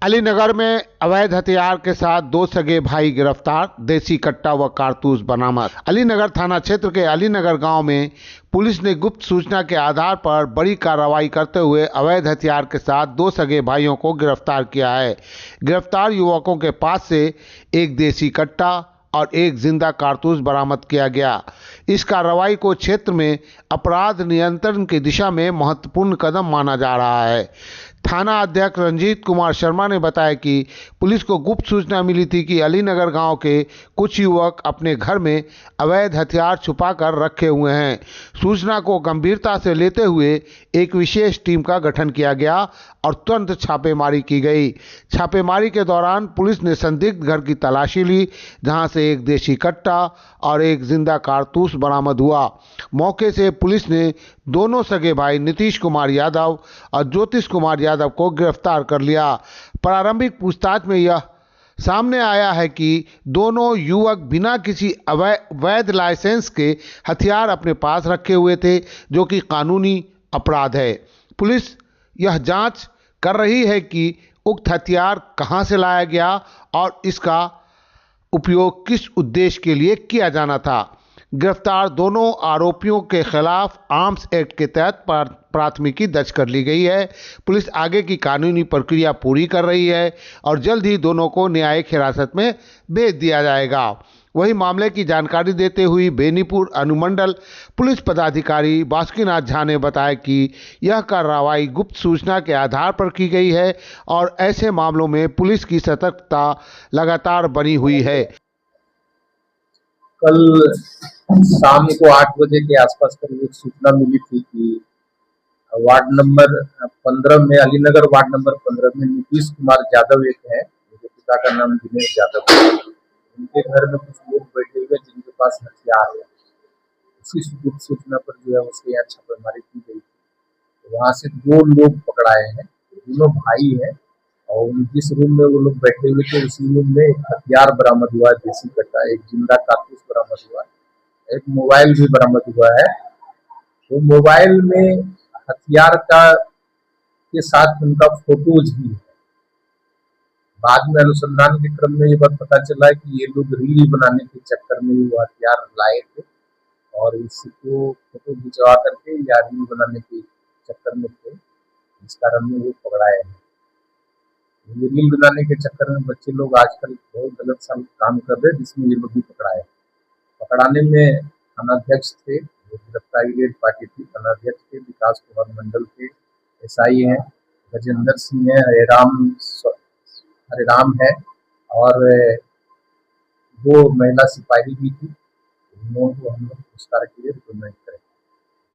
अलीनगर में अवैध हथियार के साथ दो सगे भाई गिरफ्तार, देसी कट्टा व कारतूस बरामद। अलीनगर थाना क्षेत्र के अलीनगर गांव में पुलिस ने गुप्त सूचना के आधार पर बड़ी कार्रवाई करते हुए अवैध हथियार के साथ दो सगे भाइयों को गिरफ्तार किया है। गिरफ्तार युवकों के पास से एक देसी कट्टा और एक जिंदा कारतूस बरामद किया गया। इस कार्रवाई को क्षेत्र में अपराध नियंत्रण की दिशा में महत्वपूर्ण कदम माना जा रहा है। थाना अध्यक्ष रंजीत कुमार शर्मा ने बताया कि पुलिस को गुप्त सूचना मिली थी कि अलीनगर गांव के कुछ युवक अपने घर में अवैध हथियार छुपाकर रखे हुए हैं। सूचना को गंभीरता से लेते हुए एक विशेष टीम का गठन किया गया और तुरंत छापेमारी की गई। छापेमारी के दौरान पुलिस ने संदिग्ध घर की तलाशी ली, जहां से एक देशी कट्टा और एक जिंदा कारतूस बरामद हुआ। मौके से पुलिस ने दोनों सगे भाई नीतीश कुमार यादव और ज्योतिष कुमार यादव को गिरफ्तार कर लिया। प्रारंभिक पूछताछ में यह सामने आया है कि दोनों युवक बिना किसी वैध लाइसेंस के हथियार अपने पास रखे हुए थे, जो कि कानूनी अपराध है। पुलिस यह जांच कर रही है कि उक्त हथियार कहां से लाया गया और इसका उपयोग किस उद्देश्य के लिए किया जाना था। गिरफ्तार दोनों आरोपियों के खिलाफ आर्म्स एक्ट के तहत प्राथमिकी दर्ज कर ली गई है। पुलिस आगे की कानूनी प्रक्रिया पूरी कर रही है और जल्द ही दोनों को न्यायिक हिरासत में भेज दिया जाएगा। वही मामले की जानकारी देते हुए बेनीपुर अनुमंडल पुलिस पदाधिकारी बासुकीनाथ झा ने बताया कि यह कार्रवाई गुप्त सूचना के आधार पर की गई है और ऐसे मामलों में पुलिस की सतर्कता लगातार बनी हुई है। कल शाम को 8 बजे के आसपास करीब एक सूचना मिली थी कि वार्ड नंबर 15 में, अलीनगर वार्ड नंबर 15 में नीतीश कुमार यादव एक है, उनके पिता का नाम दिनेश यादव है। उनके घर में कुछ लोग बैठे हुए जिनके पास हथियार है। उसी गुप्त सूचना पर जो है उसके यहाँ छापेमारी की गई थी। वहां से 2 लोग पकड़ाए हैं, दोनों भाई हैं और जिस रूम में वो लोग बैठे हुए थे उसी रूम में एक हथियार बरामद हुआ, देसी कट्टा, एक जिंदा कारतूस बरामद हुआ, एक मोबाइल भी बरामद हुआ है। तो मोबाइल में हथियार का के साथ उनका फोटोज भी है। बाद में अनुसंधान के क्रम में ये बात पता चला है कि ये लोग रील बनाने के चक्कर में वो हथियार लाए थे और इसको फोटो खिंचवा करके या रील बनाने के चक्कर में थे, इस कारण में वो पकड़ाए हैं। ये रील बनाने के चक्कर में बच्चे लोग आजकल बहुत गलत सा काम कर रहे हैं, जिसमें ये लोग भी पकड़ाए। पकड़ाने में थानाध्यक्ष थे, जो गिरफ्तारी रेड पार्टी थी, थानाध्यक्ष थे विकास कुमार मंडल के, एसआई हैं गजेंद्र सिंह है, हरेराम है और 2 महिला सिपाही भी थी। उन लोगों को हम लोग पुरस्कार के लिए रिकमेंड करें।